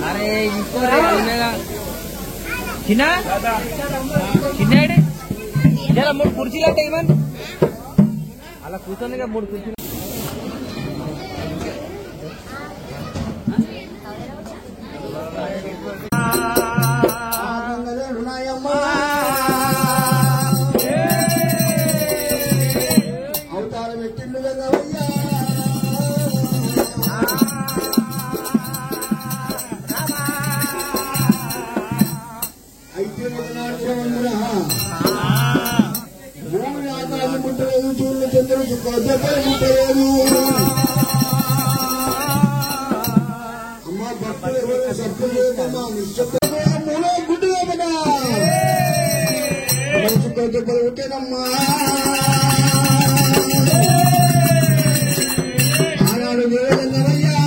अरे इनको చిన్న చిన్నాడే జర 3 కుర్చీలు అంటే ఇవ్వండి అలా కూర్చొనిగా 3 కుర్చీలు అవతారం ఎట్టిండు గంగవయ్యా అయితే భూమి ఆకాశం పుట్టలేదు చూడు చంద్రుడు చుక్కలు పుట్టలేదు అమ్మ భక్తులు ఎవరు సత్యలేదమ్మా నిశ్శబ్దమూలో గుడ్డుగా చుక్కలు దెబ్బలు పుట్టేనమ్మా ఆనాడు దేవయ్యా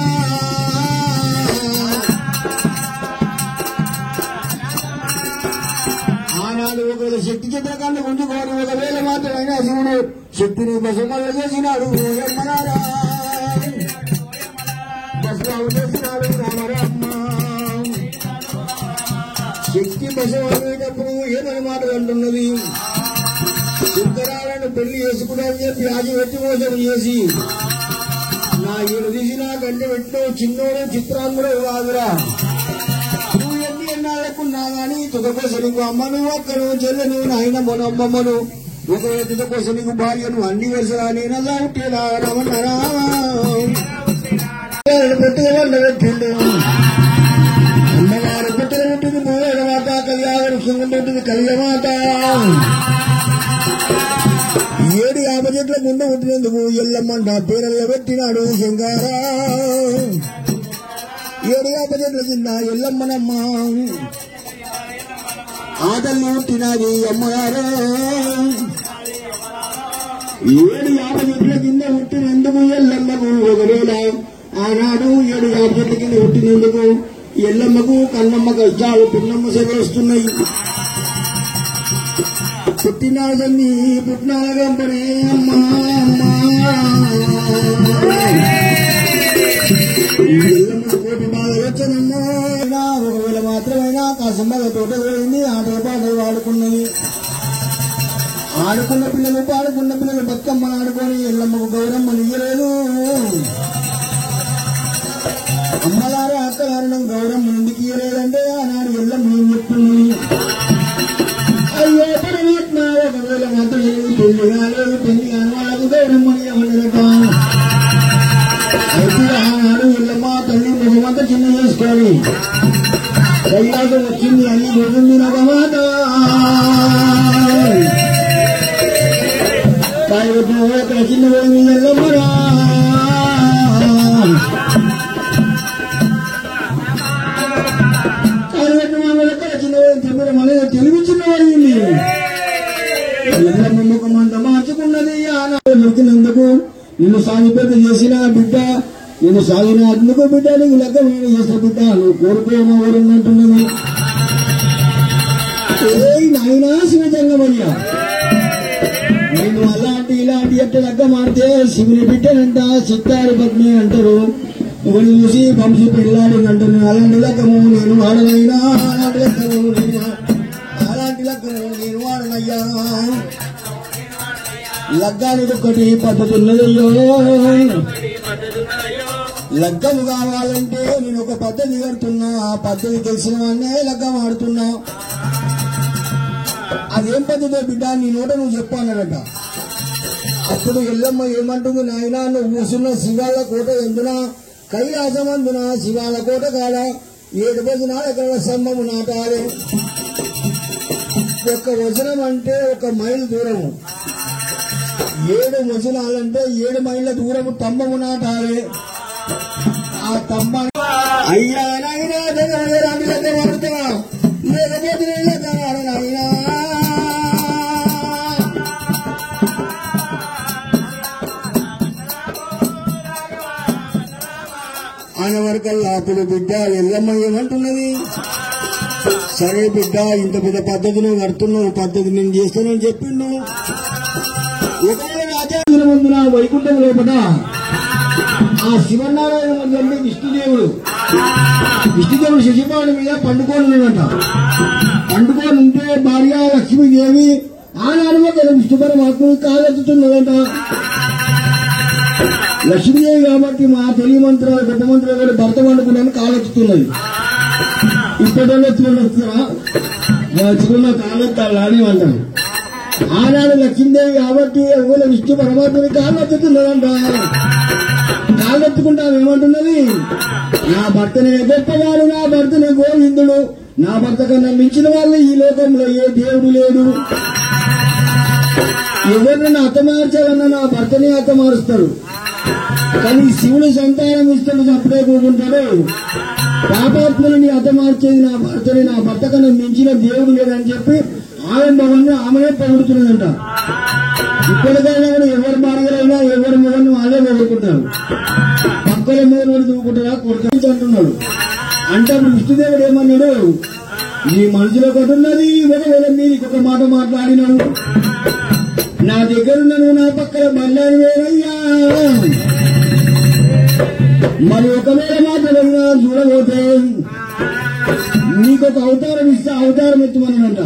ఆనాడు ఒకవేళ శక్తి చిత్రకాన్ని ఉంచుకోవడం 1,000 మాత్రమైనా శివుడు శక్తిని బసమల్ల చేసినాడు ఎమ్మనారా బసరావు చేసినాడు రామరామ్మ శక్తి బసమయ్యేటప్పుడు ఏమని మాటలు అంటున్నది శంకరాలను పెళ్లి చేసుకున్నారని చెప్పి ఆగి పెట్టి మోసం చేసి నా ఈడు తీసి నా గంట పెట్టిన చిన్నోడు చిత్రాంగుడు కాదురా నువ్వు ఎన్ని ఎన్నాళ్ళకున్నా గానీ తుదకోసం నీకు అమ్మను అక్కను చెల్లెను నాయన మొనమ్మమ్మను ఒకవేళ తుదకోసం నీకు భార్యను అన్ని వరుసరా నేనల్లా ఉంటేనా రమన్నారా పెట్టిండు అమ్మగారు పెట్టిన పెట్టింది మూల మాత కళ్యాణం సుంగం పెట్టింది కళ్యమాత 7 ఆపచెట్ల గుండె పుట్టినందుకు ఎల్లమ్మంట పేరల్లో పెట్టినాడు శంకారా 7 ఆపచెట్ల కింద ఎల్లమ్మనమ్మ ఆదల్ని పుట్టినది అమ్మగారు 7 ఆపచెట్ల కింద పుట్టినందుకు ఎల్లమ్మకు ఒకవేళ ఆనాడు 7 ఆపచెట్ల కింద పుట్టినందుకు ఎల్లమ్మకు కన్నమ్మ కష్టాలు పిన్నమ్మ సేవలు వస్తున్నాయి పుట్టినాడని పుట్టినాల గంపనే అమ్మా ఎల్లమ్మ కోటి బాధలు వచ్చనమ్మా ఒకవేళ మాత్రమైనా కాసమ్మల తోట పోయింది ఆట పాటలు ఆడుకున్నది ఆడుకున్న పిల్లలు పాడుకున్న పిల్లలు బతుకమ్మను ఆడుకొని ఎల్లమ్మకు గౌరమ్మను ఇయ్యలేదు అమ్మలారా అక్కలారడం గౌరమ్మ ఎందుకు ఇయ్యలేదంటే ఆనాడు ఎల్లమ్మ ఏం చెప్తుంది అయ్యో పరమాత్మ ఒకవేళ మాత్రం పెళ్లి కాలేదు పెళ్లి కాని వాళ్ళకు గౌరమ్మని ఏమన్నారట అయితే ఆనాడు ఎల్లమ్మ తల్లి ముఖమంతా చిన్న చేసుకొని కైలాసం వచ్చింది అన్ని రోజుంది నగమాట అక్కడ చిన్న పోయింది ఎల్లమ్మరా తెలివిచ్చిన వాడింది ఎల్లమ్మ ముఖమంత మార్చుకున్నది ఆనందుకు నిన్ను సాగిపెద్ద చేసిన బిడ్డ నేను సాగినందుకు బిడ్డ నీకు లెక్క నేను చేసిన బిడ్డ నువ్వు కోరుకోమ ఊరున్నట్టున్నది నాయనా శివజంగమయ్యా నేను అలాంటి ఇలాంటి ఎట్ట లెక్క మారితే శివుని బిడ్డనంట చిత్తారి పద్మి అంటారు ఒకటి చూసి వంశీ పిల్లాడి అంటారు అలాంటి లెక్కము నేను వాడనైనా అలాంటి లెక్కము అలాంటి లెక్కము నేను వాడనయ్యా లగ్గానికి ఒకటి పద్ధతి ఉన్నదయ్యో లగ్గము కావాలంటే నేను ఒక పద్ధతి కడుతున్నా ఆ పద్ధతి తెలిసిన వాడినే లగ్గం ఆడుతున్నా అదేం పద్ధతి బిడ్డ నీ నోట నువ్వు చెప్పు అన్నాడట అప్పుడు ఎల్లమ్మ ఏమంటుంది నాయనా నువ్వు కూర్చున్న శివాల కోట ఎందున కైలాసమందున శివాల కోట కాడ 7 వచనాల కల స్తంభము నాటాలి. ఒక వచనం అంటే 1 మైలు దూరము, 7 వచనాలంటే 7 మైళ్ళ దూరము స్తంభము నాటాలి. ఆ స్తంభాన్ని అయ్యా నాయనా రామిలతో పడుతున్నా లేకపోతే నాయనా అనవరకల్లా అప్పుడు బిడ్డ ఎల్లమ్మ ఏమంటున్నది, సరే బిడ్డ ఇంత పెద్ద పద్ధతి నువ్వు కడుతున్నావు, పద్ధతి నేను చేస్తానని చెప్పిండు. ఒకవేళ రాజాంధ్రవంతున వైకుంఠం లోపల ఆ శివనారాయణ మందిరంలో విష్ణుదేవుడు శశిపాడు మీద పండుకొని ఉన్నాడంట. పండుకొని ఉంటే భార్య లక్ష్మీదేవి ఆనాడు విష్ణు పరమాత్మని కాలెత్తుతున్నదంట. లక్ష్మీదేవి కాబట్టి మా తొలి మంత్రాలు గొప్ప మంత్రాలు కూడా భర్త పండుకున్నాను కాలెత్తుతున్నది. ఇప్పటిలో వస్తున్నారా చిన్న కాలెత్తాలా అని అంటారు. ఆనాడు లక్ష్మీదేవి కాబట్టి ఒకవేళ విష్ణు పరమాత్మని కాలెత్తుతున్నదంట. కాలెత్తుకుంటా ఏమంటున్నది, నా భర్తనే గొప్పవాడు, నా భర్తనే గోవిందుడు, నా భర్త కన్నా మించిన వాళ్ళు ఈ లోకంలో ఏ దేవుడు లేడు. ఎవరినైనా హతమార్చాలన్నా నా భర్తనే హతమారుస్తాడు. కానీ శివుడు సంతానం ఇస్తాడు, అప్పుడే కూకుంటాడు. పాపాత్మలని హతమార్చేది నా భర్తని, నా భర్త కన్నా మించిన దేవుడు లేదని చెప్పి ఆమె భవన్ని ఆమెనే పొగుడుతున్నదంట. ఇప్పటికైనా కూడా ఎవరి భార్యలైనా ఎవరి మొగన్ని వాళ్ళే పొగుడుకుంటారు. పక్కల మీద దూకుంటారా కొడుకు అంటున్నాడు. అంటే అప్పుడు విష్ణుదేవుడు ఏమన్నాడు, నీ మనసులో ఒకటి ఉన్నది, ఒకవేళ మీరు ఇంకొక మాట మాట్లాడినావు, నా దగ్గరున్న నువ్వు నా పక్కన బల్లాని వేరయ్యా, మరి ఒకవేళ మాట్లాడినా చూడబోతే నీకొక అవతారం ఇస్తే అవతారం ఎత్తుమనంట.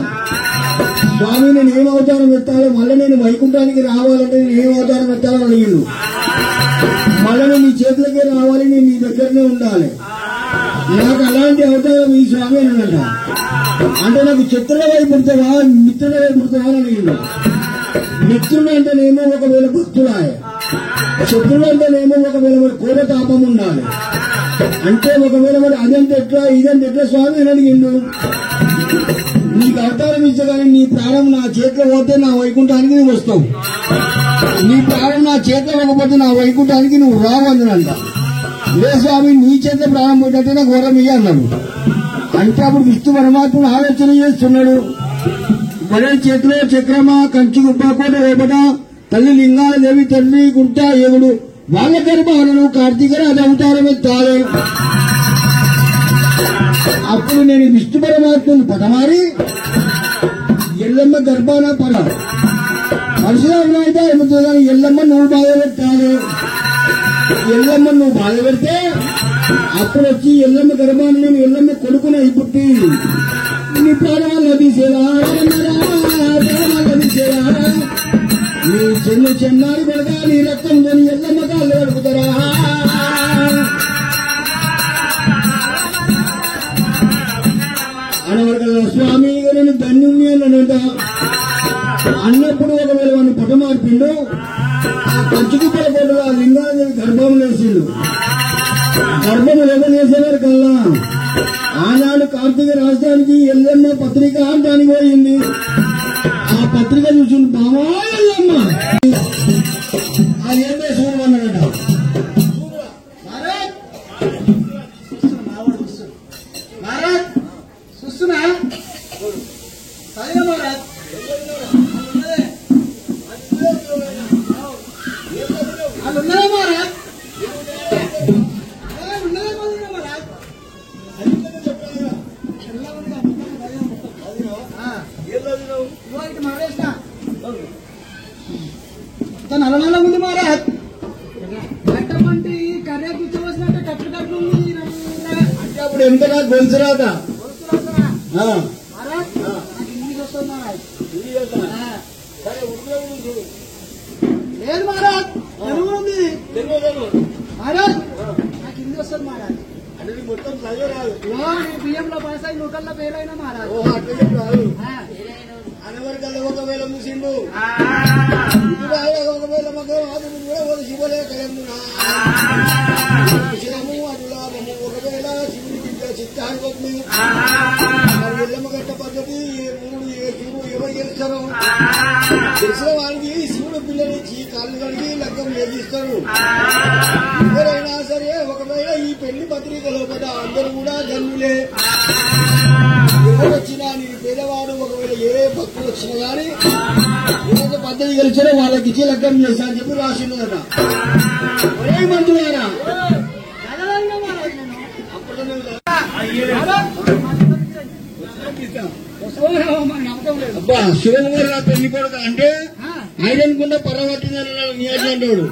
స్వామి నేను ఏం అవతారం ఎత్తాలో, మళ్ళీ నేను వైకుంఠానికి రావాలంటే నేను ఏం అవతారం ఎత్తాలో అడిగిండు. మళ్ళీ నేను నీ చేతులకే రావాలి, నేను నీ దగ్గరనే ఉండాలి, నాకు అలాంటి అవతారం ఈ స్వామి అనంట. అంటే నాకు చిత్రుల వైపు పుడతావా మిత్రుల వైపు పుడతావా అని అడిగిండు. మిత్రుడు అంటేనేమో ఒకవేళ భక్తులాయ, శత్రువు అంటేనేమో ఒకవేళ మరి కోపతాపం ఉండాలి. అంటే ఒకవేళ మరి అదంటే ఎట్లా ఇదంటే ఎట్లా స్వామి అని అడిగిండు. నీకు అవతారం ఇచ్చగానే నీ ప్రాణం నా చేతిలో పోతే నా వైకుంఠానికి నువ్వు వస్తావు, నీ ప్రాణం నా చేతిలో పోకపోతే నా వైకుంఠానికి నువ్వు రావు అన్నాడంట. లే స్వామి నీ చేతిలో ప్రాణం పోయినట్టే నాకు వరమియ్య అన్నాడు. అంటే అప్పుడు విష్ణు పరమాత్మను ఆలోచన చేస్తున్నాడు. వరల చేతిలో చక్రమా కంచు గుబ్బాకోట రేపట తల్లి లింగాల దేవి తల్లి గుంట ఏగుడు వాళ్ళ గర్భాలను కార్తీక రాజు అవతారం ఎత్తాలి. అప్పుడు నేను విష్ణు పరమాత్మను పదమారి ఎల్లమ్మ గర్భాన పడ పరశురాముడు అయితే ఏమవుతుంది కానీ ఎల్లమ్మ నువ్వు బాధ పెట్టాలి. ఎల్లమ్మ నువ్వు బాధ పెడితే అప్పుడు వచ్చి ఎల్లమ్మ గర్భాన్ని నేను ఎల్లమ్మ కొడుకునే పుట్టి నీ ప్రాణాలు తీసేదా నీ చెన్నాడు కొడగా నీ రక్తంతో ఎల్లమ్మ కాళ్ళు గడుపుతారా. అనవరకల్లా స్వామి నేను ధన్యుణ్ణి అన్నాడంట. అన్నప్పుడు ఒకవేళ వాడిని పొట్ట మార్పిండు, ఆ కంచుకుప్పల పొట్టు ఆ లింగాన్ని గర్భం వేసిండు. గర్భం ఎవరు కల్లా ఆనాడు కార్తీక రాష్ట్రానికి ఎల్లమ్మ పత్రిక అంటానికి పోయింది. ఆ పత్రిక చూసి బావా ఎల్లమ్మ అదేంటే చూడమన్నాడట. చూస్తున్నా ఉన్నారా మారా నల్ల నల్ల ఉంది మహారాజ్. కట్టమంటే ఈ కర్ర కూర్చోవలసినట్టు కట్టు కట్టు ఉంది అంటే అప్పుడు ఎంత నాకు గొలుసు రాత మహారాజ్ ఇంటికి వస్తుంది మహారాజ్. లేదు మహారాజ్ తెలుగు ఉంది మహారాజ్ నాకు హిందీ వస్తుంది మహారాజ్. అంటే మొత్తం చదివే రాదు. బియ్యంలో పాస్ అయి నూకల్లో ఫెయిల్ అయినా మహారాజ్. అనవరకల్లా ఒకవేళ ముసిండు ఒకవేళ మగ కూడా ఒక శివలే కలము శిరము అటులాభము ఒకవేళ శివుడి చిత్తాన్ని మరి ఎల్లమ్మ గట్ట పద్ధతి ఏ మూడు ఏ శివుడు ఎవరు గెలుస్తారు తెలిసిన వాళ్ళకి శివుడు పిల్లలిచ్చి కాళ్ళు కడిగి లగ్గం నిర్దిస్తారు. ఎవరైనా సరే ఒకవేళ ఈ పెళ్లి పత్రిక లోపల అందరూ కూడా ధన్యులే. ఎవరు వచ్చినా నేను పేదవాడు ఒకవేళ ఏ భక్తులు వచ్చినా గానీ ఏదైతే పద్ధతి గెలిచారో వాళ్ళకి ఇచ్చి లగ్గం చేస్తా అని చెప్పి రాసిందట. ఒరే మంత్రులారా అబ్బా శివకుమార్ నా పెళ్లి కొడుకు అంటే ఐరన్ కుండ పర్రబట్టిందని నియోజకవర్గంలోడు.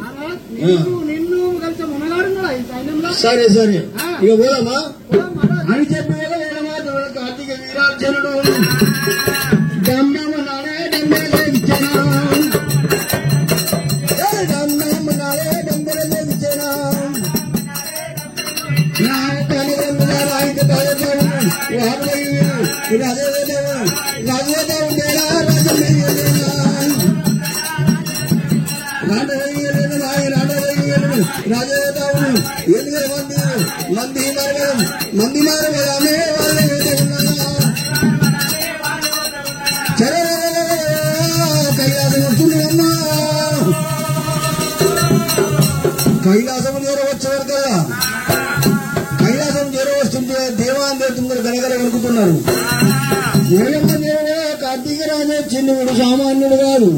సరే సరే ఇక పోదామా అని చెప్పి పోదామా. కార్తీక వీరార్జనుడు డమ్మమ్మ నాడే డమ్మలే ఇచ్చానా డమ్మమ్మ నాడే డమ్మలే ఇచ్చానా మంది మారగలమే వాళ్ళే చరే కైలాసం వస్తుంది అమ్మా. కైలాసం చేర వచ్చేవారు కదా కైలాసం చేర వస్తుంటే దేవాన్ని దేవతలు గనగల వణుకుతున్నారు. ఏమన్నా దేవుడే కార్తీక రాజే చిన్నవాడు సామాన్యుడు కాదు.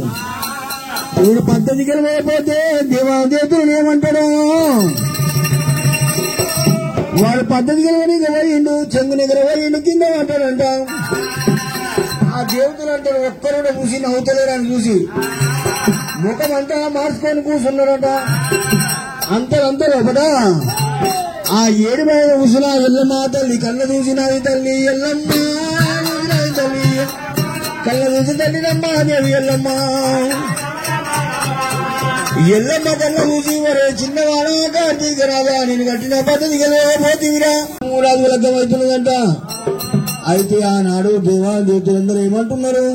ఇప్పుడు పద్ధతికి వెళ్ళకపోతే దేవాదేవుడు ఏమంటాడు వాడు పద్ధతికి వెళ్ళని పోయిండు చెంగు దగ్గర పోయిండు కింద అంటాడంట. ఆ దేవతలు అంటాడు ఒక్కరు చూసి నవ్వుతలేరు అని చూసి ముఖం అంతా మార్చుకొని కూర్చున్నాడట. అంతా లోపల ఆ ఏడు మీద కూసిన ఎల్లమ్మ తల్లి కళ్ళ చూసినది తల్లి ఎల్లమ్మ తల్లి కళ్ళ చూసి తల్లినమ్మ దేవి ఎల్లమ్మ ఎల్లమ్మ కళ్ళ చూసి మరే చిన్నవాడ కార్తీక రాజా నేను కట్టిన పద్ధతి పోతీవిరా మూడాది లగ్గం అవుతున్నదంట. అయితే ఆనాడు దేవతలందరూ ఏమంటున్నారు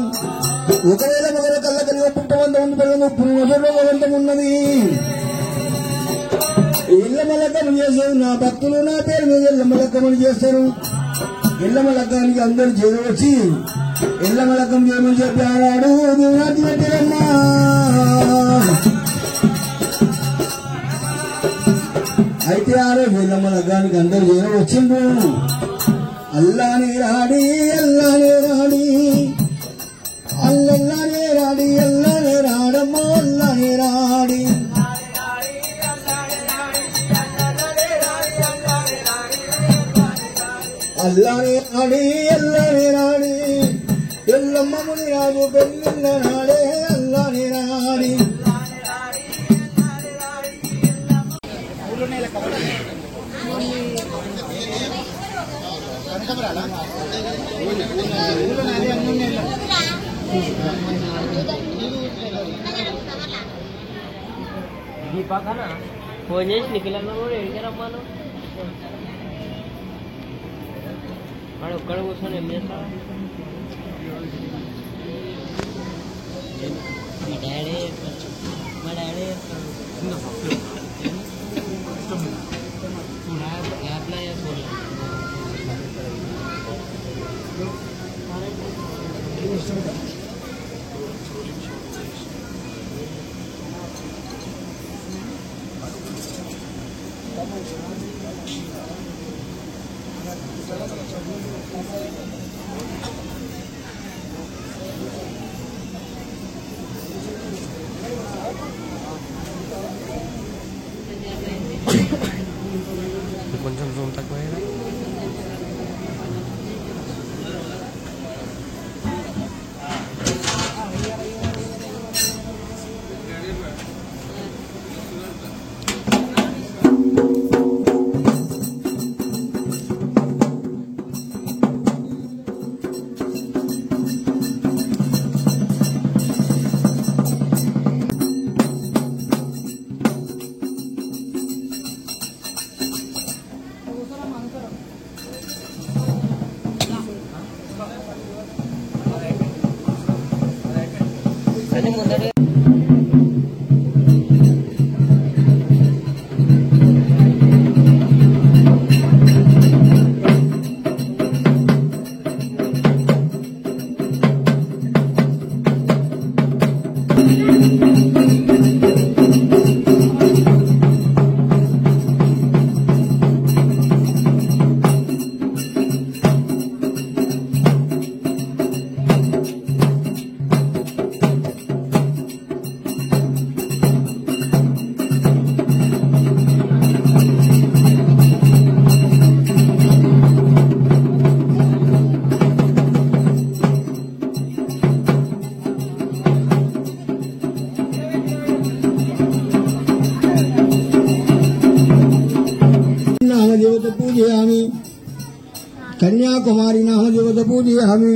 ఒకవేళ మగల కళ్ళ కలిగి పుట్టవంత ఉంది పెరుగుతుంది పురుషంతం ఉన్నది ఎల్లమ్మ లగ్గం చేశారు. నా భక్తులు నా పేరు మీద ఎల్లమ్మ లగ్గమని చేస్తారు. ఎల్లమ్మ లగ్గానికి అందరూ చేరవచ్చి ఎల్లమ్మ లగ్గం చేయమని చెప్పి ఆనాడు దేవునాటి పెట్టారమ్మా. అయితే ఆడే ఎల్లమ్మ లగ్గానికి అందరూ చేరవచ్చిండ్రు. అల్లానే రాడి అల్లానే రాడి అల్లల్లానే రాడి అల్లానే రాడమ్మో అల్లానే రాడి అల్లానే రాడి అల్లానే రాడి ఎల్లమ్మని రాజు పెళ్ళిళ్ళ నాడే అల్లానే రాడి. ఫోన్ చేసి నిఖిలన్న కూడా ఎడికి రమ్మాను వాడు ఒక్కడ కూర్చొని ఏం చేస్తాడు. మా డాడీ యాప్లో ఫోన్ కొంచెం జూమ్ తక్కువ ముందర कुमारी नाम देवता पूजयामि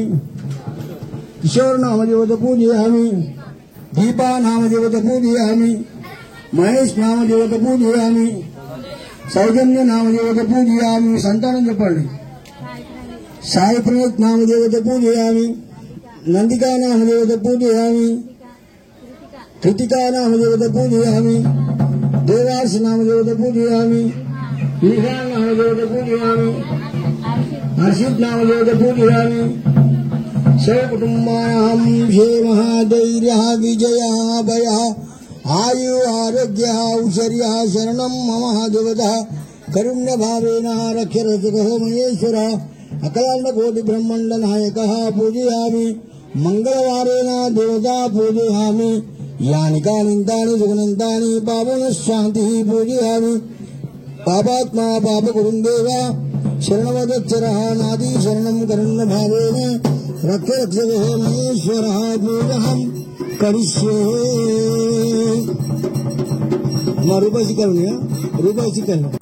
किशोर नाम देवता पूजयामि दीपा नाम देवता पूजयामि महेश नाम देवता पूजयामि सौजन्य नाम देवता पूजयामि संतानं చెప్పండి साई प्रणीत नाम देवता पूजयामि नंदिका नाम देवता पूजयामि कृतिका नाम देवता पूजयामि देवार्ष नाम देवता पूजयामि विशाल नाम देवता पूजयामि हर्षित नाम देवता पूजयामि सर्वकुटुम्बानां क्षेमः धैर्यः विजयः भयः आयु आरोग्यः औषर्यः शरणं मम देवतः करुण्यभावेन रक्ष रक्षकः महेश्वरः अखिलाण्डकोटि ब्रह्माण्ड नायकः पूजयामि मंगलवारेण देवता पूजयामि यानि कानिन्तानि सुगुणन्तानि पावनशान्तिः पूजयामि पापात्मा पापकुरुन्देव शरणवदच्चरः नादि शरणं करुण्यभावेन रक्ष रक्षकः महेश्वरः पूजहं करिष्ये रूपायची करूया रूपायची करूया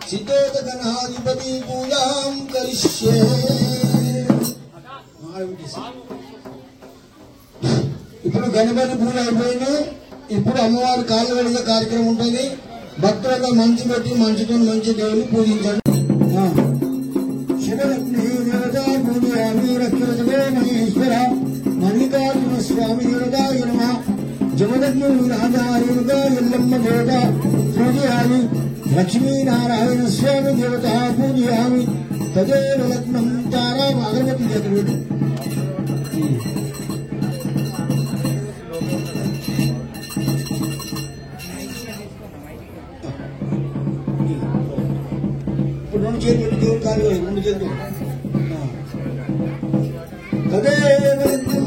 सिद्धोदगणाधिपति पूजां करिष्ये ఇప్పుడు గణపతి పూజ అయిపోయింది. ఇప్పుడు అమ్మవారి కాళ్ళు కడిగే కార్యక్రమం ఉంటుంది. భక్తులతో మంచి పెట్టి మంచితో మంచి దేవుని పూజించండి. శివలక్ష్మీ దేవత పూజయామి రక్షరజవే మహేశ్వర మల్లికార్జున స్వామి దేవత నమః జమదగ్ని రాజా రేణుక ఎల్లమ్మ దేవత पूजयामि लक्ष्मीनारायण स्वामी देवता पूजयामि तदेव लग्नं तारा अगरबत्ती चतुर्वेदी ఇప్పుడు రెండు చేతులు పెట్టి దేవుడు కాదు రెండు చేతులు తదేవ లగ్నం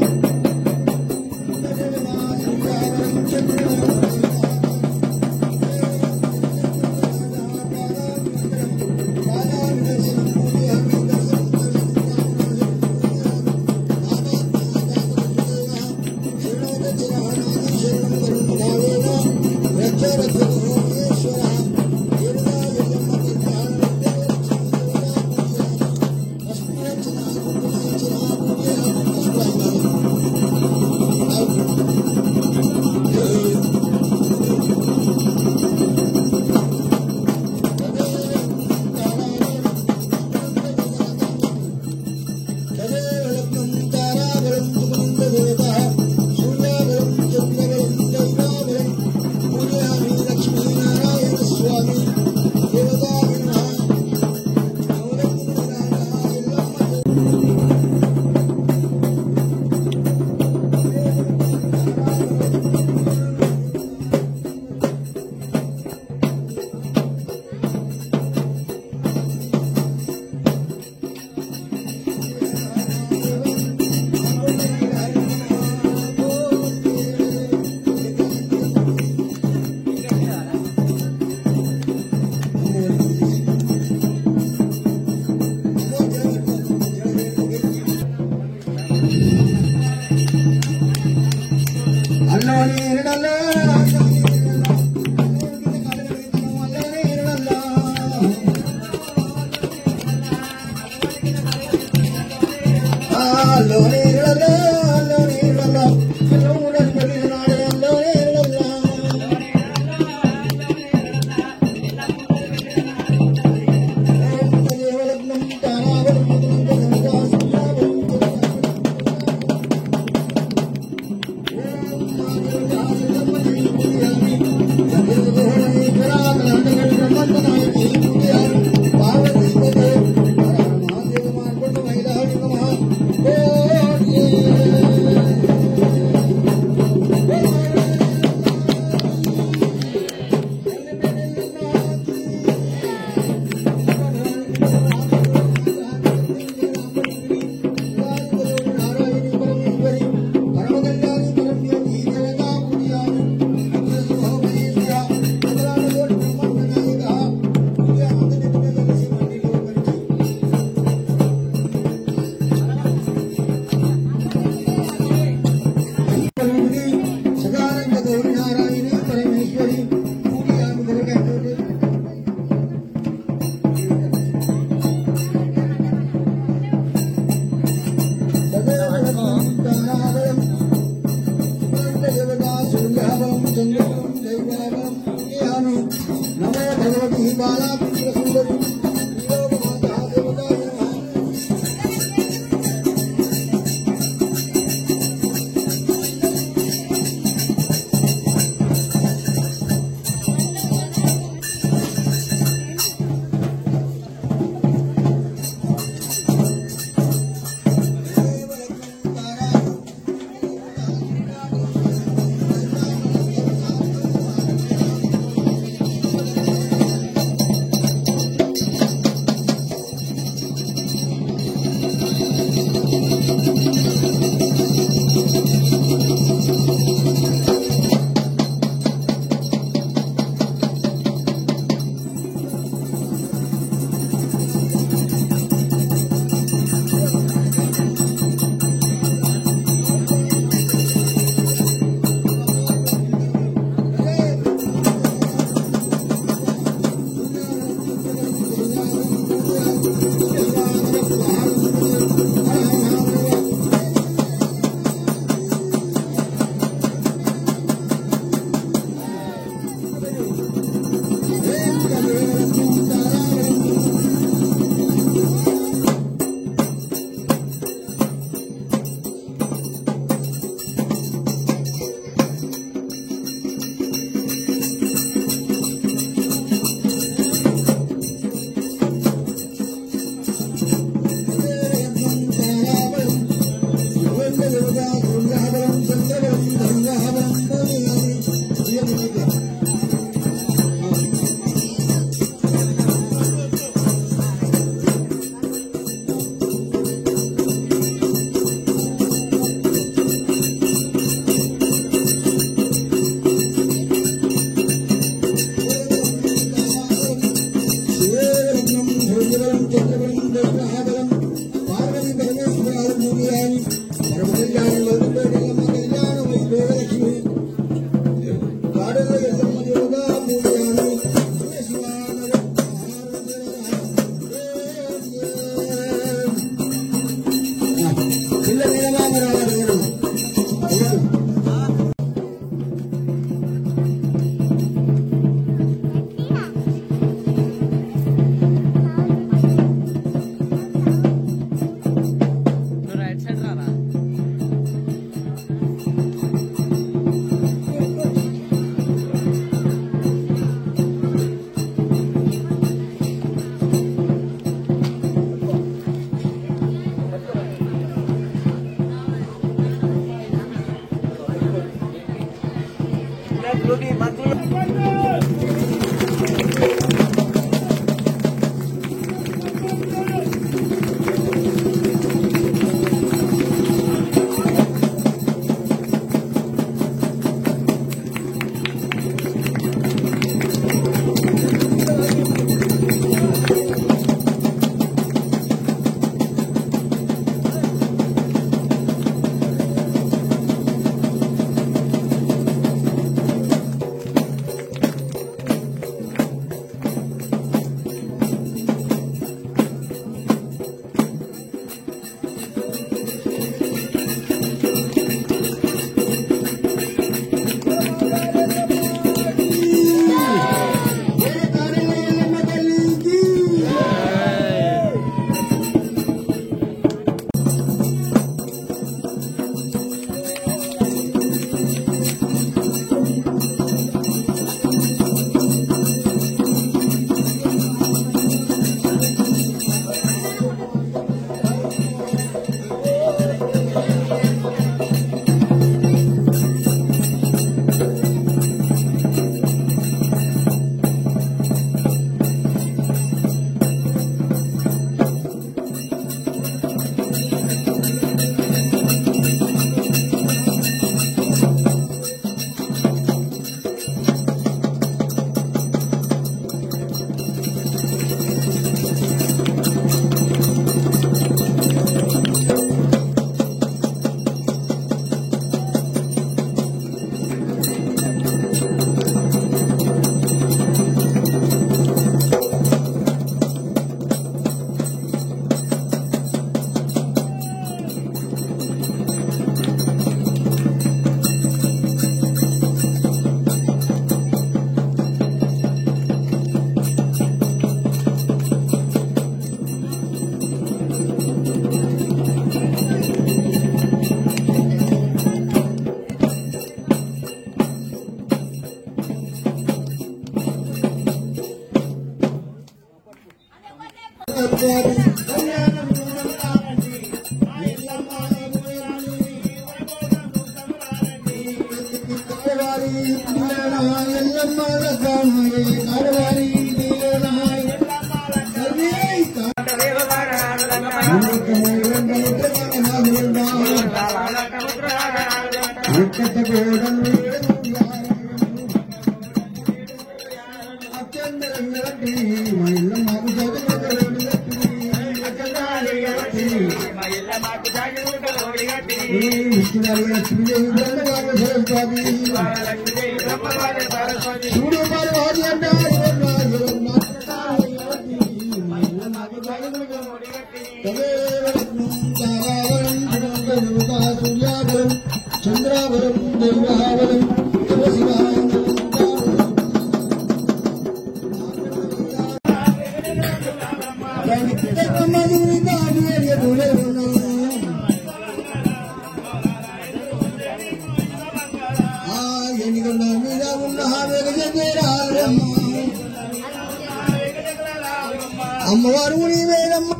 అమ్మవారు నీవేనమ్మ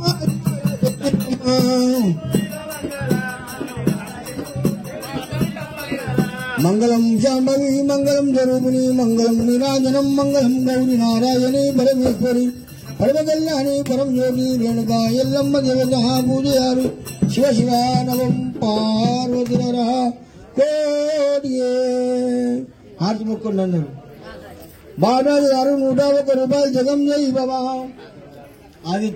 మంగళం శాంభవి మంగళం స్వరూపిణి మంగళం నిరాజనం మంగళం గౌరి నారాయణి పరమేశ్వరి పరమకల్యాణి పరం జ్యోతి రేణుకా ఎల్లమ్మ దేవత పూజయారు శివ శివ నవం పార్వతిర కోడియే హారతి మొక్కండి అందరూ బాబాజీ గారు 101 రూపాయలు జగం జై బాబా అది